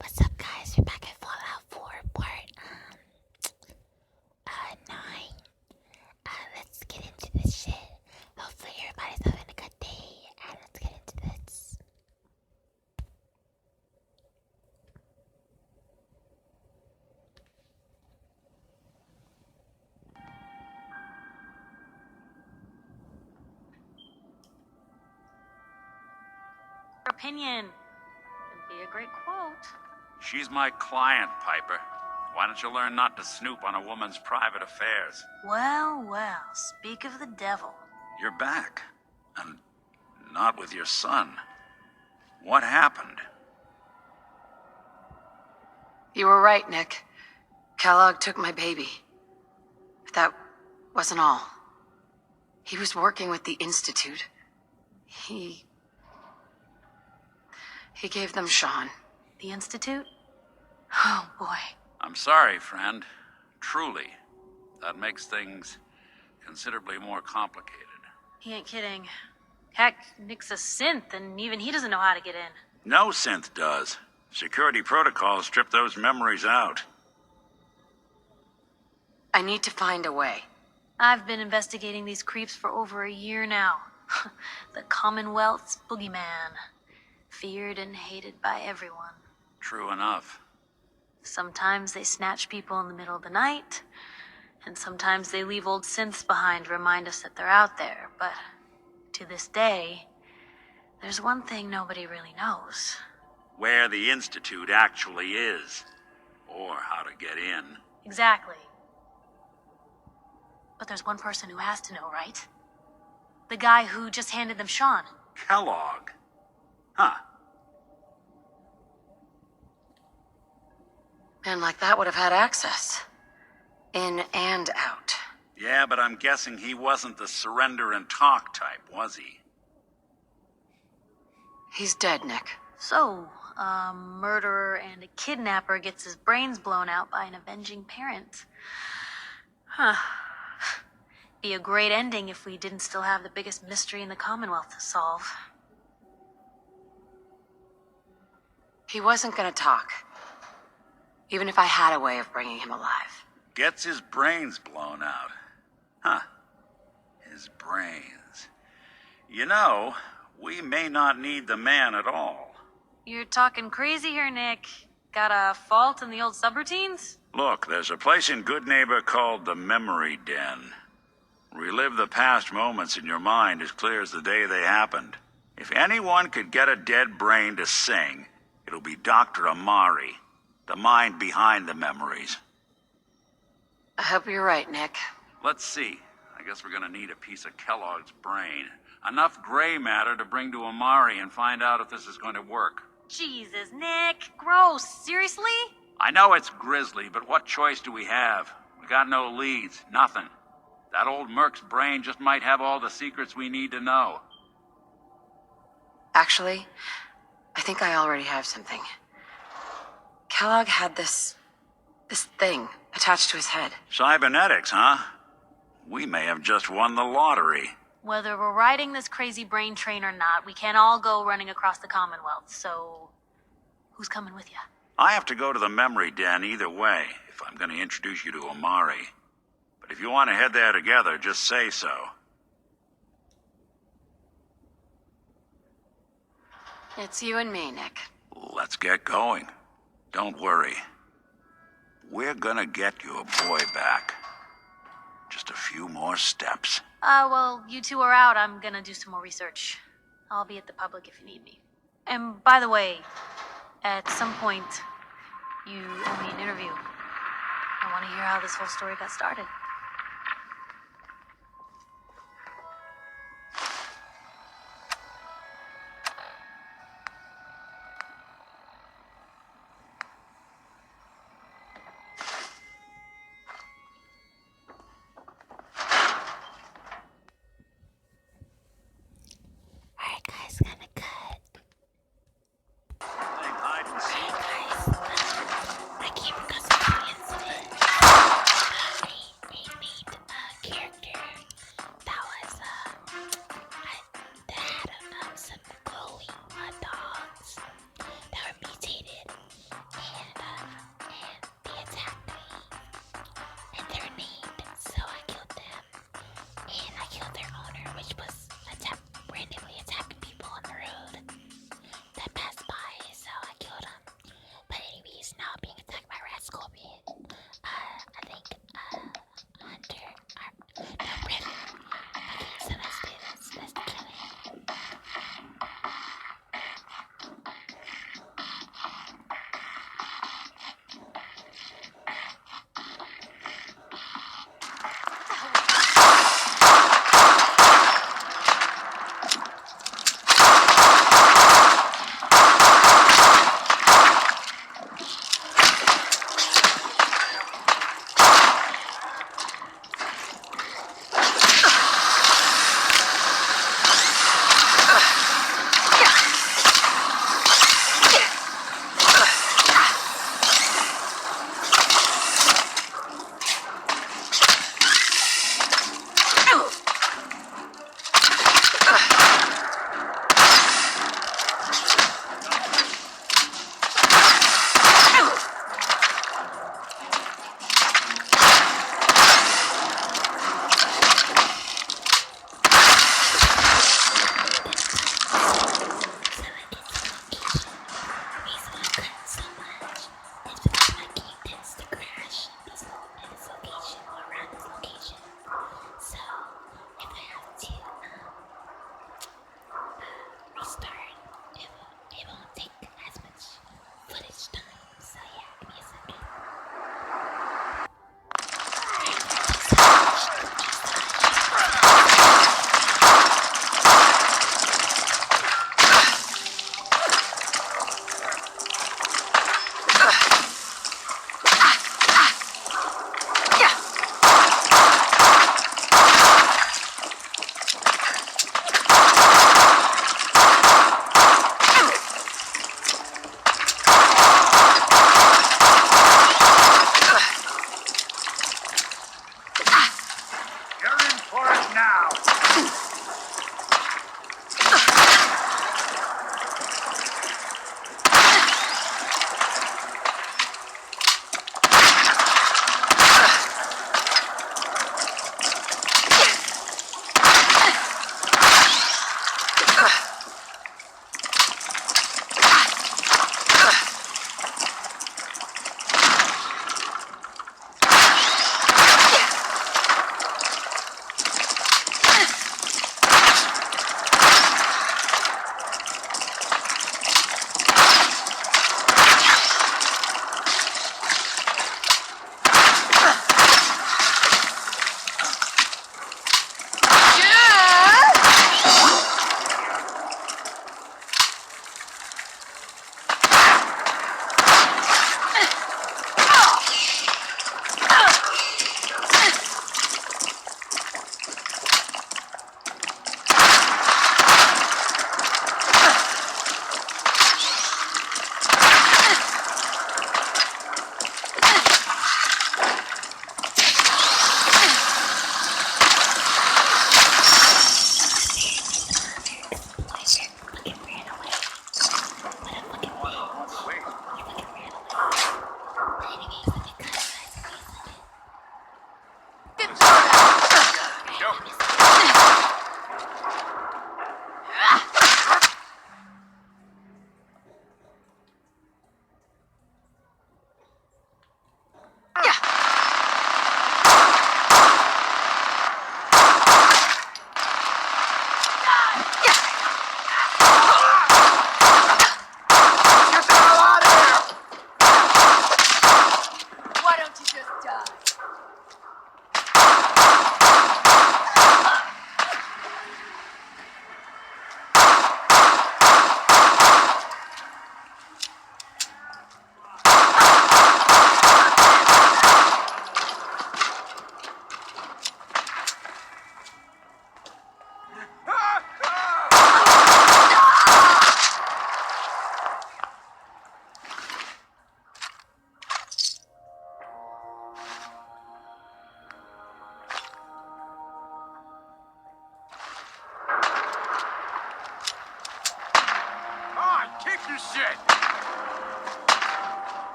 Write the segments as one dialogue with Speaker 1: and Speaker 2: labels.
Speaker 1: What's up, guys? We're back at Fallout 4 part 9. Let's get into this shit. Hopefully everybody's having a good day, and let's get into this.
Speaker 2: Opinion. It'd be a great quote.
Speaker 3: She's my client, Piper. Why don't you learn not to snoop on a woman's private affairs?
Speaker 2: Well, well, speak of the devil.
Speaker 3: You're back. And not with your son. What happened?
Speaker 4: You were right, Nick. Kellogg took my baby. But that wasn't all. He was working with the Institute. He gave them Sean.
Speaker 2: The Institute? Oh, boy.
Speaker 3: I'm sorry, friend. Truly. That makes things considerably more complicated.
Speaker 2: He ain't kidding. Heck, Nick's a synth, and even he doesn't know how to get in.
Speaker 3: No synth does. Security protocols strip those memories out.
Speaker 4: I need to find a way.
Speaker 2: I've been investigating these creeps for over a year now. The Commonwealth's boogeyman. Feared and hated by everyone.
Speaker 3: True enough.
Speaker 2: Sometimes they snatch people in the middle of the night, and sometimes they leave old synths behind to remind us that they're out there. But to this day, there's one thing nobody really knows.
Speaker 3: Where the Institute actually is. Or how to get in.
Speaker 2: Exactly. But there's one person who has to know, right? The guy who just handed them Sean.
Speaker 3: Kellogg. Huh.
Speaker 4: Man like that would have had access. In and out.
Speaker 3: Yeah, but I'm guessing he wasn't the surrender and talk type, was he?
Speaker 4: He's dead, Nick.
Speaker 2: So, a murderer and a kidnapper gets his brains blown out by an avenging parent. Huh. Be a great ending if we didn't still have the biggest mystery in the Commonwealth to solve.
Speaker 4: He wasn't gonna talk. Even if I had a way of bringing him alive.
Speaker 3: Gets his brains blown out. Huh. His brains. You know, we may not need the man at all.
Speaker 2: You're talking crazy here, Nick. Got a fault in the old subroutines?
Speaker 3: Look, there's a place in Good Neighbor called the Memory Den. Relive the past moments in your mind as clear as the day they happened. If anyone could get a dead brain to sing, it'll be Dr. Amari, the mind behind the memories.
Speaker 4: I hope you're right, Nick.
Speaker 3: Let's see. I guess we're gonna need a piece of Kellogg's brain. Enough gray matter to bring to Amari and find out if this is going to work.
Speaker 2: Jesus, Nick. Gross. Seriously?
Speaker 3: I know it's grisly, but what choice do we have? We got no leads, nothing. That old Merc's brain just might have all the secrets we need to know.
Speaker 4: Actually, I think I already have something. Kellogg had this thing attached to his head.
Speaker 3: Cybernetics, huh? We may have just won the lottery.
Speaker 2: Whether we're riding this crazy brain train or not, we can't all go running across the Commonwealth, so who's coming with you?
Speaker 3: I have to go to the memory den either way, if I'm going to introduce you to Amari. But if you want to head there together, just say so.
Speaker 4: It's you and me, Nick.
Speaker 3: Let's get going. Don't worry. We're gonna get your boy back. Just a few more steps.
Speaker 2: Well, you two are out. I'm gonna do some more research. I'll be at the public if you need me. And by the way, at some point, you owe me an interview. I want to hear how this whole story got started.
Speaker 1: Alright, guys, gonna cut.
Speaker 3: Playing hide and seek.
Speaker 1: Guys, my camera got some aliens in it.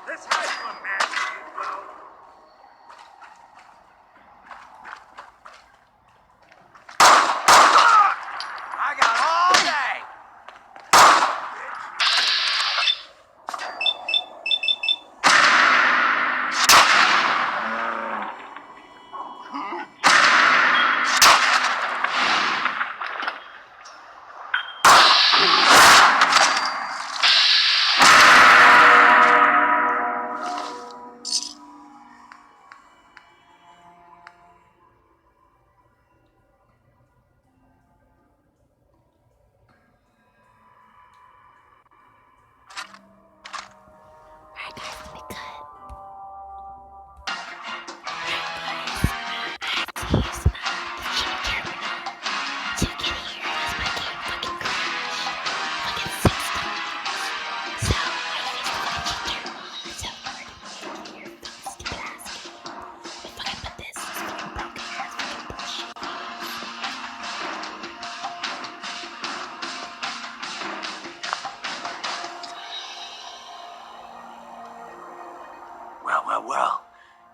Speaker 5: Let's hide for a match, bro. I got all day.
Speaker 1: Alright guys, let me cut. To use the cheat terminal to get here because my game fucking crashed fucking 6 times. So I used the fucking cheat terminal. So in order to get here, stupid ass game. If I put this fucking broken ass fucking bullshit.
Speaker 5: Well.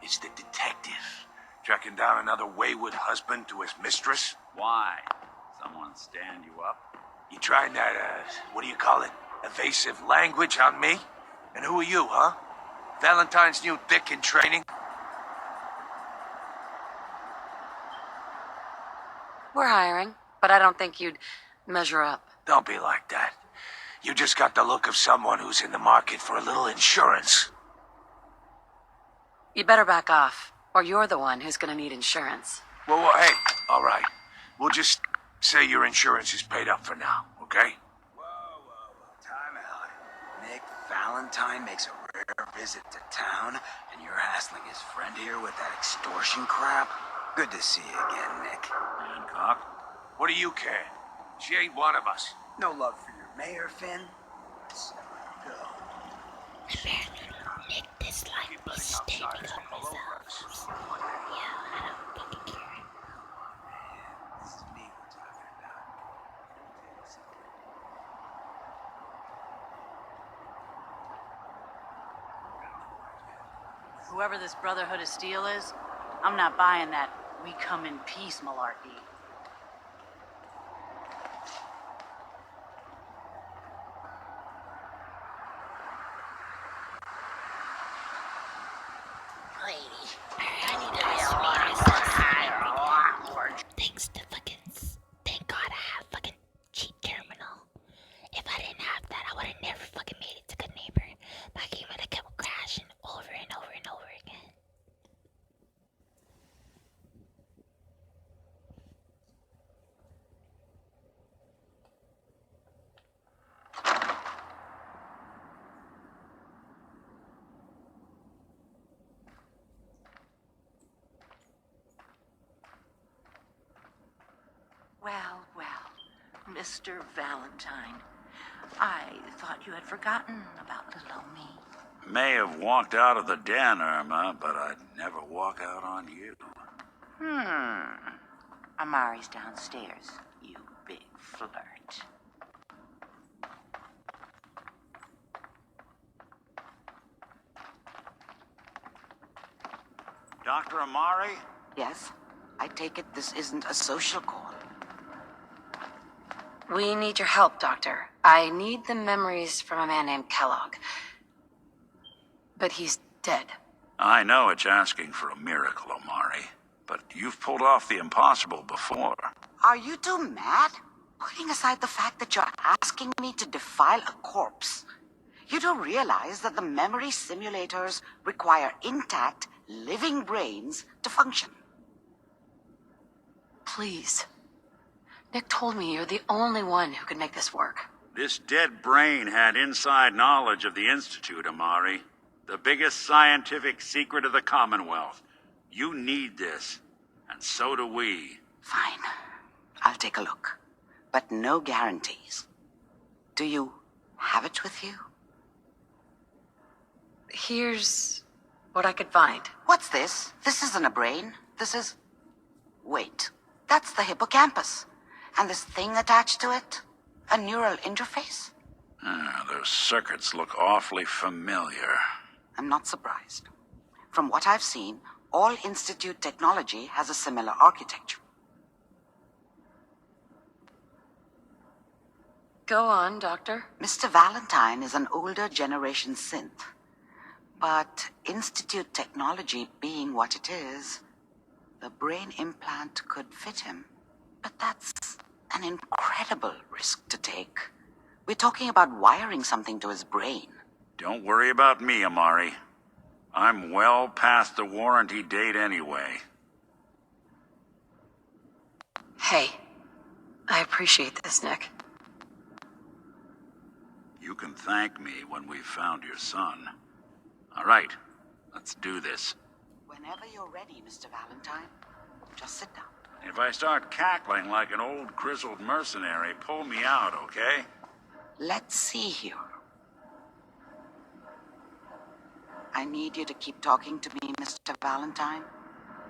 Speaker 5: It's the detective. Tracking down another wayward husband to his mistress.
Speaker 3: Why? Someone stand you up?
Speaker 5: You trying that, what do you call it? Evasive language on me? And who are you, huh? Valentine's new dick in training?
Speaker 4: We're hiring, but I don't think you'd measure up.
Speaker 5: Don't be like that. You just got the look of someone who's in the market for a little insurance.
Speaker 4: You better back off, or you're the one who's gonna need insurance.
Speaker 5: Well, hey, all right. We'll just say your insurance is paid up for now, okay?
Speaker 6: Whoa. Time out. Nick Valentine makes a rare visit to town, and you're hassling his friend here with that extortion crap? Good to see you again, Nick.
Speaker 3: Hancock?
Speaker 5: What do you care? She ain't one of us.
Speaker 6: No love for your mayor, Finn? Let's go.
Speaker 1: Apparently, Nick disliked me standing up myself. Yeah, I don't fucking care.
Speaker 6: This is me we're talking about.
Speaker 2: Whoever this Brotherhood of Steel is, I'm not buying that we come in peace malarkey.
Speaker 1: Thanks to fucking, thank God I have fucking cheat terminal. If I didn't have that, I would have never fucking made it to Good Neighbor. My game would have kept crashing over and over and over again.
Speaker 2: Well, Mr. Valentine. I thought you had forgotten about little old me.
Speaker 3: May have walked out of the den, Irma, but I'd never walk out on you.
Speaker 2: Amari's downstairs, you big flirt.
Speaker 3: Dr. Amari?
Speaker 7: Yes? I take it this isn't a social call.
Speaker 4: We need your help, Doctor. I need the memories from a man named Kellogg. But he's dead.
Speaker 3: I know it's asking for a miracle, Amari, but you've pulled off the impossible before.
Speaker 7: Are you two mad? Putting aside the fact that you're asking me to defile a corpse, you do realize that the memory simulators require intact, living brains to function.
Speaker 4: Please. Nick told me you're the only one who can make this work.
Speaker 3: This dead brain had inside knowledge of the Institute, Amari. The biggest scientific secret of the Commonwealth. You need this, and so do we.
Speaker 7: Fine. I'll take a look. But no guarantees. Do you have it with you?
Speaker 4: Here's what I could find.
Speaker 7: What's this? This isn't a brain. This is... Wait. That's the hippocampus. And this thing attached to it? A neural interface?
Speaker 3: Those circuits look awfully familiar.
Speaker 7: I'm not surprised. From what I've seen, all Institute technology has a similar architecture.
Speaker 4: Go on, Doctor.
Speaker 7: Mr. Valentine is an older generation synth. But Institute technology being what it is, the brain implant could fit him. But that's an incredible risk to take. We're talking about wiring something to his brain.
Speaker 3: Don't worry about me, Amari. I'm well past the warranty date anyway.
Speaker 4: Hey, I appreciate this, Nick.
Speaker 3: You can thank me when we've found your son. All right, let's do this.
Speaker 7: Whenever you're ready, Mr. Valentine, just sit down.
Speaker 3: If I start cackling like an old grizzled mercenary, pull me out, okay?
Speaker 7: Let's see here. I need you to keep talking to me, Mr. Valentine.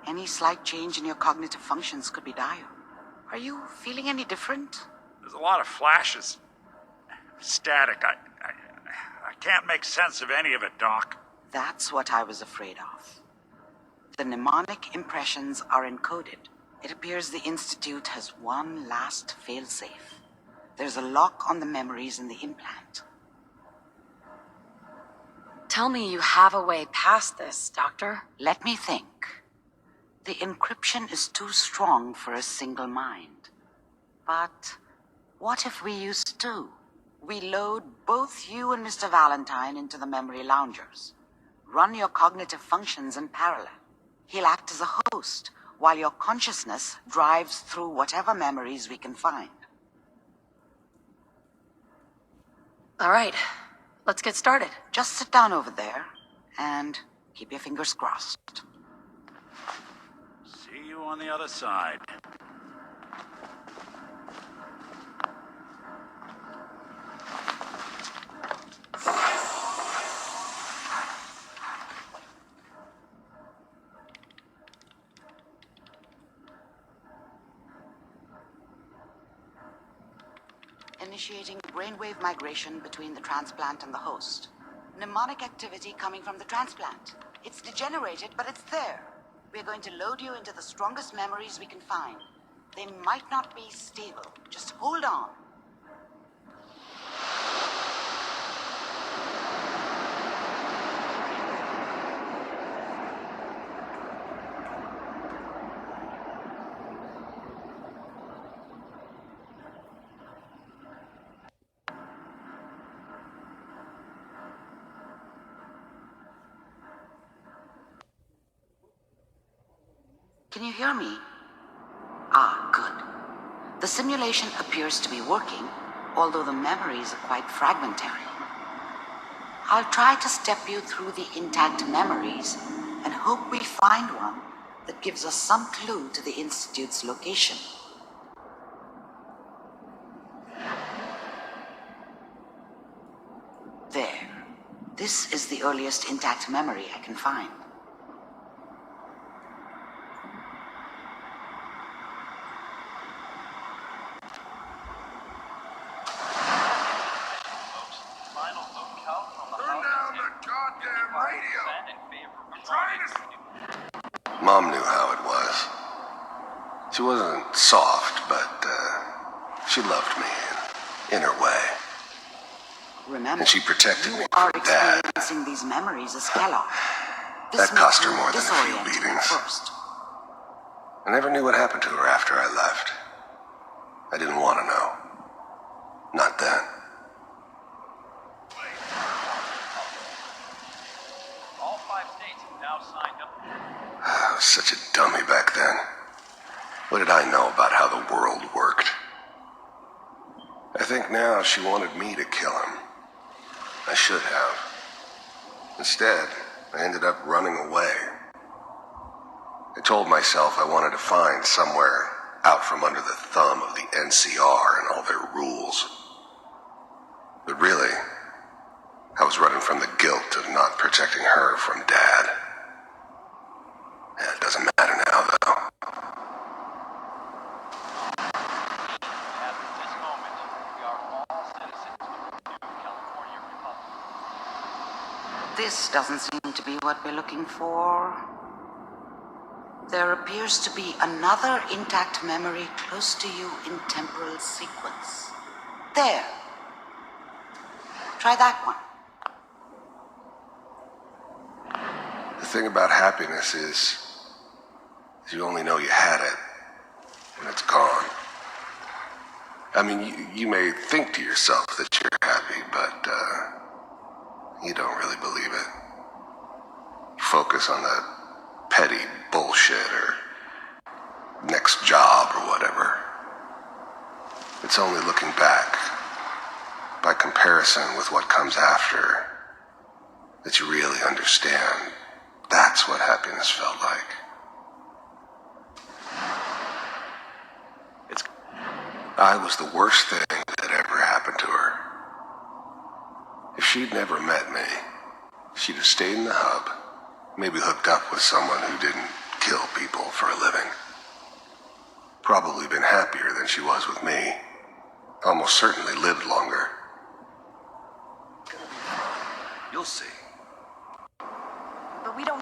Speaker 7: Any slight change in your cognitive functions could be dire. Are you feeling any different?
Speaker 3: There's a lot of flashes. Static. I can't make sense of any of it, Doc.
Speaker 7: That's what I was afraid of. The mnemonic impressions are encoded. It appears the Institute has one last failsafe. There's a lock on the memories in the implant.
Speaker 4: Tell me you have a way past this, Doctor.
Speaker 7: Let me think. The encryption is too strong for a single mind. But what if we use two? We load both you and Mr. Valentine into the memory loungers. Run your cognitive functions in parallel. He'll act as a host, while your consciousness drives through whatever memories we can find.
Speaker 4: All right, let's get started.
Speaker 7: Just sit down over there and keep your fingers crossed.
Speaker 3: See you on the other side.
Speaker 7: Initiating brainwave migration between the transplant and the host. Mnemonic activity coming from the transplant. It's degenerated, but it's there. We're going to load you into the strongest memories we can find. They might not be stable. Just hold on. Can you hear me? Ah, good. The simulation appears to be working, although the memories are quite fragmentary. I'll try to step you through the intact memories and hope we find one that gives us some clue to the Institute's location. There. This is the earliest intact memory I can find.
Speaker 8: Mom knew how it was. She wasn't soft, but she loved me in her way.
Speaker 7: Remember,
Speaker 8: And she protected
Speaker 7: you
Speaker 8: me
Speaker 7: are
Speaker 8: from Dad.
Speaker 7: experiencing these memories as Kellogg.
Speaker 8: That cost her
Speaker 7: makes
Speaker 8: more
Speaker 7: you
Speaker 8: than a few
Speaker 7: disoriented at
Speaker 8: beatings.
Speaker 7: first.
Speaker 8: I never knew what happened to her after I left. I didn't want to know. Not then.
Speaker 9: All 5 states have now signed up.
Speaker 8: I was such a dummy back then. What did I know about how the world worked? I think now she wanted me to kill him. I should have. Instead, I ended up running away. I told myself I wanted to find somewhere out from under the thumb of the NCR and all their rules. But really, I was running from the guilt of not protecting her from Dad. Yeah, it doesn't matter now, though.
Speaker 9: At this moment, we are all citizens of the new
Speaker 7: this doesn't seem to be what we're looking for. There appears to be another intact memory close to you in temporal sequence. There. Try that one.
Speaker 8: The thing about happiness is you only know you had it when it's gone. I mean, you may think to yourself that you're happy, but you don't really believe it. You focus on the petty bullshit or next job or whatever. It's only looking back, by comparison with what comes after, that you really understand that's what happiness felt like. I was the worst thing that ever happened to her. If she'd never met me, she'd have stayed in the hub, maybe hooked up with someone who didn't kill people for a living. Probably been happier than she was with me. Almost certainly lived longer.
Speaker 5: You'll see.
Speaker 4: But we don't...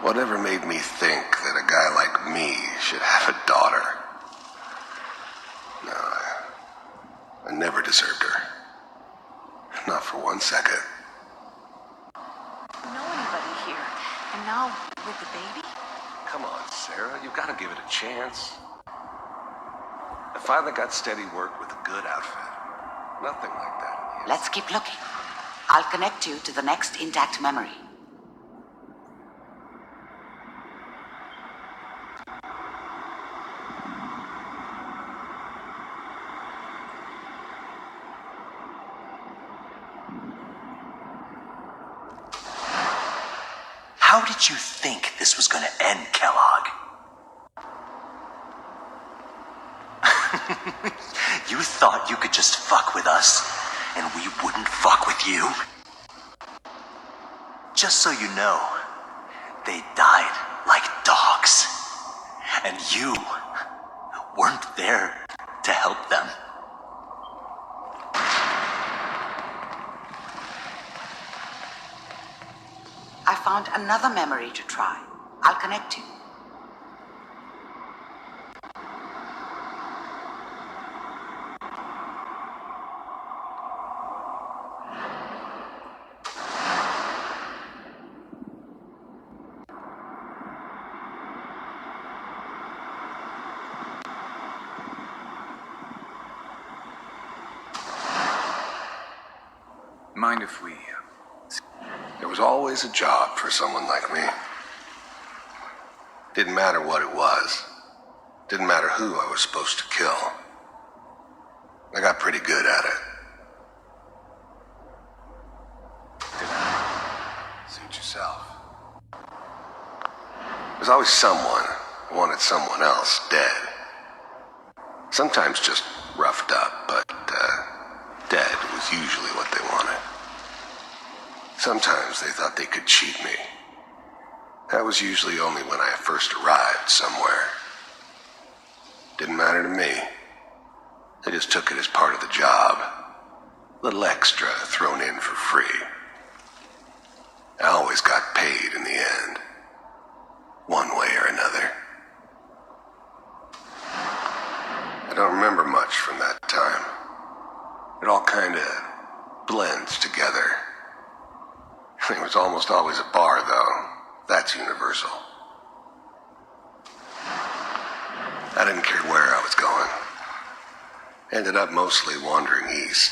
Speaker 8: Whatever made me think that a guy like me should have a daughter? No, I never deserved her. Not for 1 second.
Speaker 4: know anybody here. And now, with the baby?
Speaker 8: Come on, Sarah, you've got to give it a chance. I finally got steady work with a good outfit. Nothing like that in the end.
Speaker 7: Let's keep looking. I'll connect you to the next intact memory.
Speaker 10: How did you think this was gonna end, Kellogg? You thought you could just fuck with us, and we wouldn't fuck with you? Just so you know, they died like dogs. And you weren't there to help them.
Speaker 7: I found another memory to try. I'll connect you.
Speaker 6: Mind if we...
Speaker 8: There was always a job for someone like me. Didn't matter what it was. Didn't matter who I was supposed to kill. I got pretty good at it.
Speaker 6: Suit yourself.
Speaker 8: There's always someone who wanted someone else dead. Sometimes just roughed up, but dead was usually what they wanted. Sometimes they thought they could cheat me. That was usually only when I first arrived somewhere. Didn't matter to me. They just took it as part of the job. A little extra thrown in for free. I always got paid in the end. One way or another. I don't remember much from that time. It all kinda blends together. There was almost always a bar, though. That's universal. I didn't care where I was going. Ended up mostly wandering east.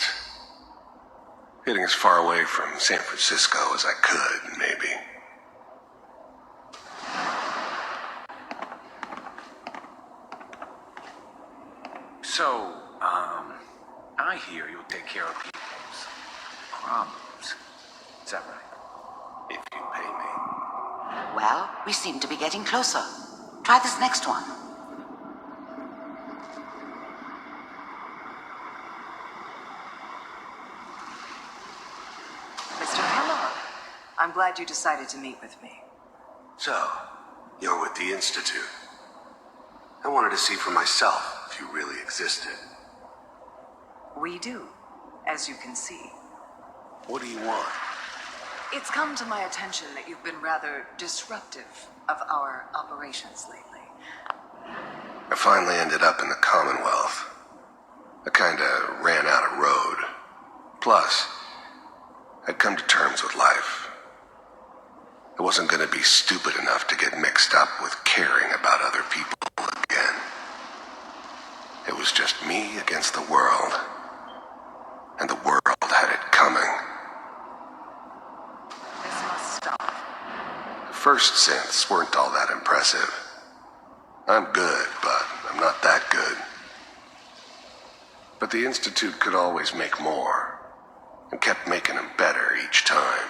Speaker 8: Getting as far away from San Francisco as I could, maybe.
Speaker 6: So, I hear you'll take care of people's problems. Is that right? If you pay me.
Speaker 7: Well, we seem to be getting closer. Try this next one.
Speaker 4: Mr. Kellogg, I'm glad you decided to meet with me.
Speaker 8: So, you're with the Institute. I wanted to see for myself if you really existed.
Speaker 4: We do, as you can see.
Speaker 8: What do you want?
Speaker 4: It's come to my attention that you've been rather disruptive of our operations lately.
Speaker 8: I finally ended up in the Commonwealth. I kinda ran out of road. Plus, I'd come to terms with life. I wasn't gonna be stupid enough to get mixed up with caring about other people again. It was just me against the world. And the world had it coming.
Speaker 4: This must stop.
Speaker 8: The first synths weren't all that impressive. I'm good, but I'm not that good. But the Institute could always make more, and kept making them better each time.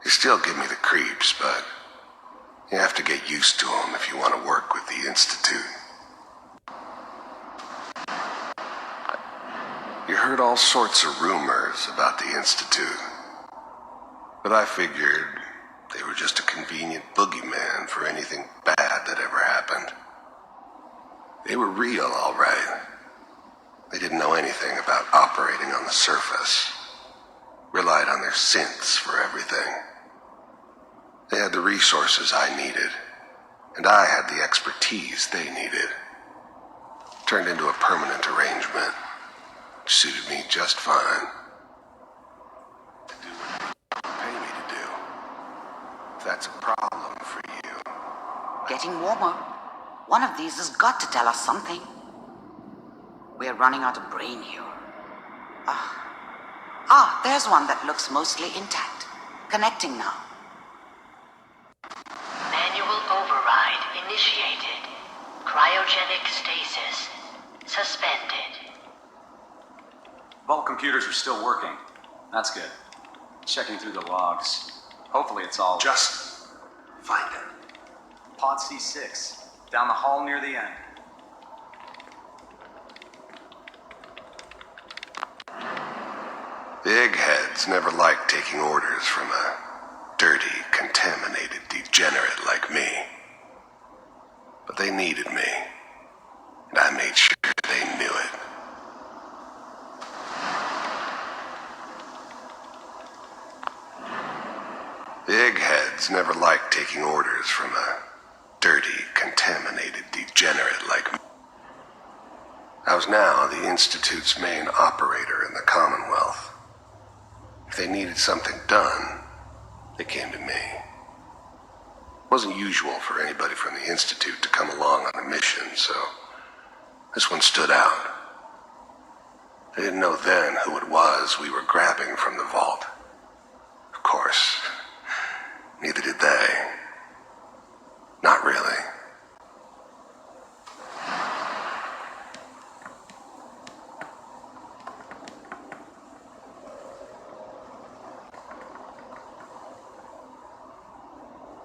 Speaker 8: They still give me the creeps, but you have to get used to them if you want to work with the Institute. You heard all sorts of rumors about the Institute, but I figured they were just a convenient boogeyman for anything bad that ever happened. They were real, all right. They didn't know anything about operating on the surface. Relied on their synths for everything. They had the resources I needed, and I had the expertise they needed. Turned into a permanent arrangement, which suited me just fine. To do what they pay me to do. If that's a problem for you.
Speaker 7: Getting warmer. One of these has got to tell us something. We're running out of brain here. There's one that looks mostly intact. Connecting now.
Speaker 11: Manual override initiated. Cryogenic stasis suspended.
Speaker 9: Vault computers are still working. That's good. Checking through the logs. Hopefully it's all...
Speaker 8: Just find it.
Speaker 9: Pod C6. Down the hall near the end.
Speaker 8: The eggheads never liked taking orders from a dirty, contaminated degenerate like me. But they needed me, and I made sure they knew it. The eggheads never liked taking orders from a dirty, contaminated degenerate like me. I was now the Institute's main operator in the Commonwealth. If they needed something done, they came to me. It wasn't usual for anybody from the Institute to come along on a mission, so this one stood out. They didn't know then who it was we were grabbing from the vault. Of course, neither did they. Not really.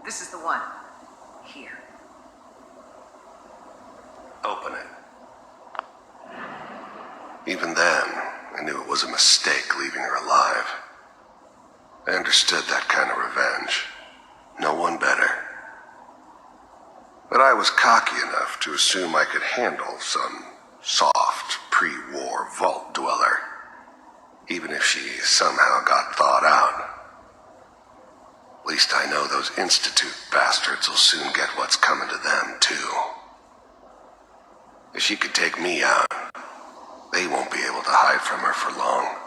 Speaker 4: This is the one. Here.
Speaker 8: Open it. Even then, I knew it was a mistake leaving her alive. I understood that kind of revenge. No one better. But I was cocky enough to assume I could handle some soft, pre-war vault dweller, even if she somehow got thawed out. At least I know those Institute bastards will soon get what's coming to them, too. If she could take me out, they won't be able to hide from her for long.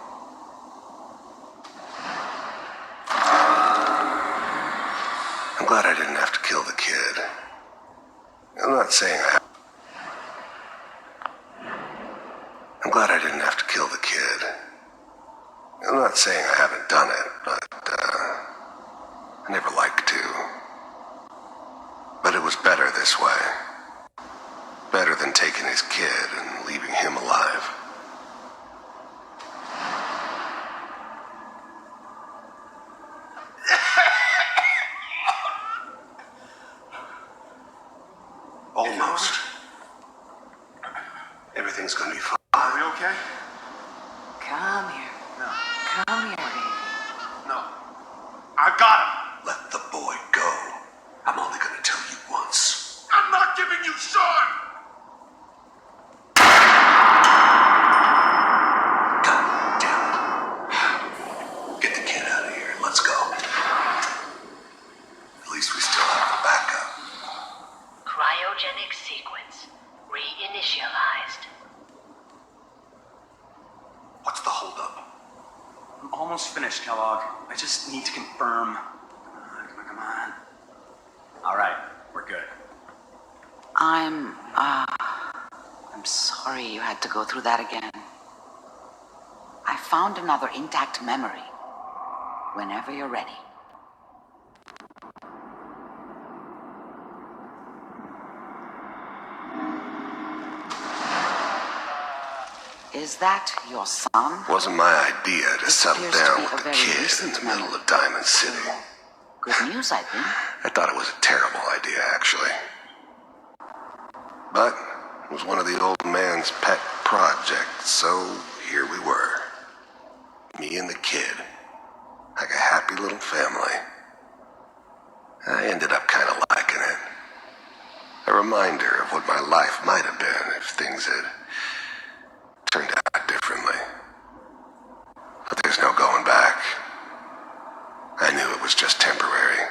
Speaker 8: I'm glad I didn't have to kill the kid. I'm not saying I'm glad I didn't have to kill the kid. I'm not saying I haven't done it, but, I never liked to. But it was better this way. Better than taking his kid and leaving him alive. Almost. Everything's gonna be fine.
Speaker 9: Are we okay?
Speaker 4: Come here.
Speaker 9: No.
Speaker 4: Come here, baby.
Speaker 9: No. I've got him!
Speaker 8: Let the boy go. I'm only gonna tell you once.
Speaker 5: I'm not giving you Sean!
Speaker 9: almost finished, Kellogg. I just need to confirm.
Speaker 6: Come on.
Speaker 9: All right, we're good.
Speaker 7: I'm sorry you had to go through that again. I found another intact memory. Whenever you're ready. Is that your son?
Speaker 8: Wasn't my idea to settle
Speaker 7: appears to
Speaker 8: down
Speaker 7: be
Speaker 8: with
Speaker 7: a
Speaker 8: the
Speaker 7: very
Speaker 8: kid in
Speaker 7: recent
Speaker 8: the middle
Speaker 7: memory.
Speaker 8: of Diamond City.
Speaker 7: Good news, I think.
Speaker 8: I thought it was a terrible idea, actually. But it was one of the old man's pet projects, so here we were. Me and the kid. Like a happy little family. I ended up kind of liking it. A reminder of what my life might have been if things had turned out differently. But there's no going back. I knew it was just temporary.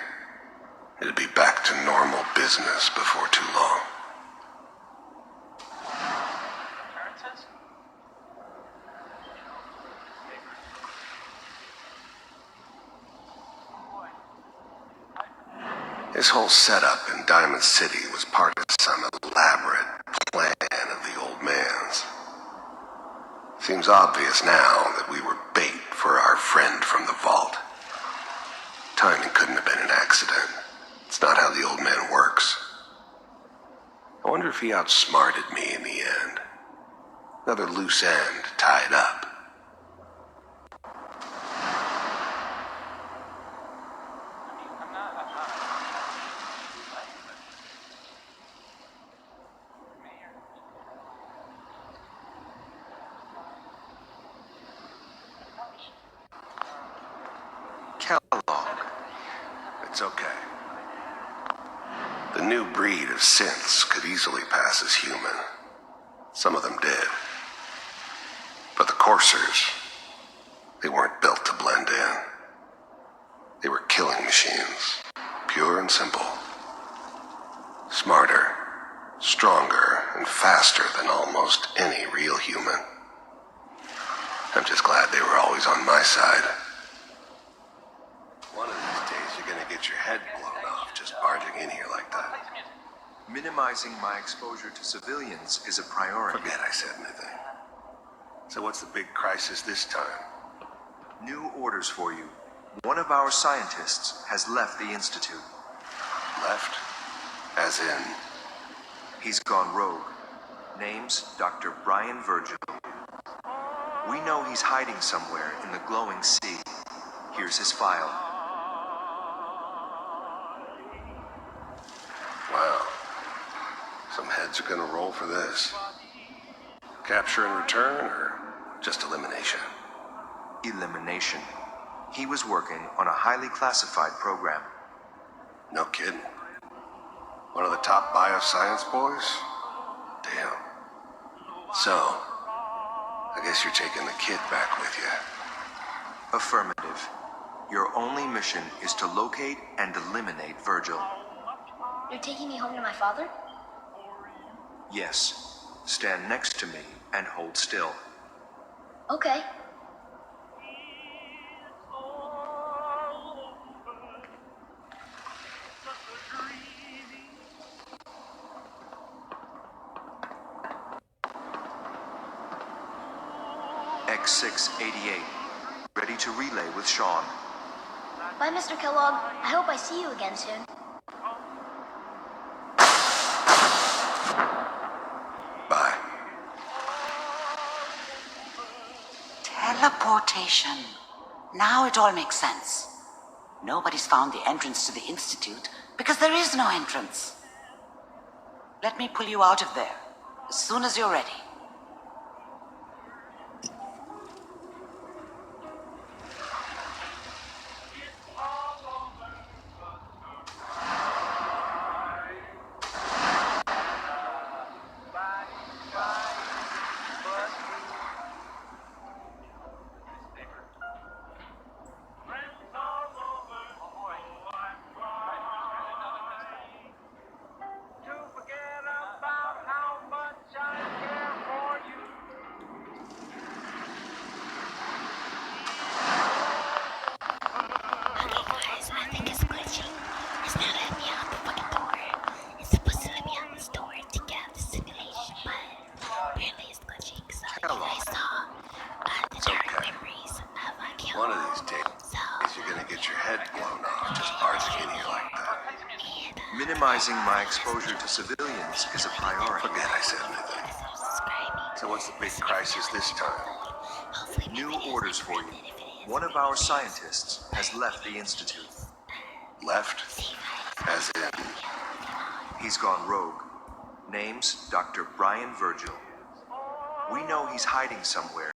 Speaker 8: It'd be back to normal business before too long. This whole setup in Diamond City was part of some elaborate plan of the old man's. Seems obvious now that we were bait for our friend from the vault. Timing couldn't have been an accident. It's not how the old man works. I wonder if he outsmarted me in the end. Another loose end tied up. Kellogg. It's okay. The new breed of synths could easily pass as human. Some of them did. But the coursers, they weren't built to blend in. They were killing machines, pure and simple. Smarter, stronger, and faster than almost any real human. I'm just glad they were always on my side. One of these days you're gonna get your head blown off just barging in here like that.
Speaker 5: Minimizing my exposure to civilians is a priority.
Speaker 8: Forget I said anything. So what's the big crisis this time?
Speaker 5: New orders for you. One of our scientists has left the Institute.
Speaker 8: Left? As in?
Speaker 5: He's gone rogue. Name's Dr. Brian Virgil. We know he's hiding somewhere in the glowing sea. Here's his file.
Speaker 8: Wow. Some heads are gonna roll for this. Capture and return, or just elimination?
Speaker 5: Elimination. He was working on a highly classified program.
Speaker 8: No kidding. One of the top bioscience boys? Damn. So, I guess you're taking the kid back with you.
Speaker 5: Affirmative. Your only mission is to locate and eliminate Virgil.
Speaker 1: You're taking me home to my father?
Speaker 5: Yes. Stand next to me and hold still.
Speaker 1: Okay.
Speaker 5: X688. Ready to relay with Sean.
Speaker 1: Bye, Mr. Kellogg. I hope I see you again soon.
Speaker 8: Bye.
Speaker 7: Teleportation. Now it all makes sense. Nobody's found the entrance to the Institute because there is no entrance. Let me pull you out of there as soon as you're ready.
Speaker 8: these days, you're gonna get your head blown off just barging in here like that.
Speaker 5: Minimizing my exposure to civilians is a priority.
Speaker 8: Forget I said anything. So what's the big crisis this time?
Speaker 5: New orders for you. One of our scientists has left the Institute.
Speaker 8: Left? As in...
Speaker 5: He's gone rogue. Name's Dr. Brian Virgil. We know he's hiding somewhere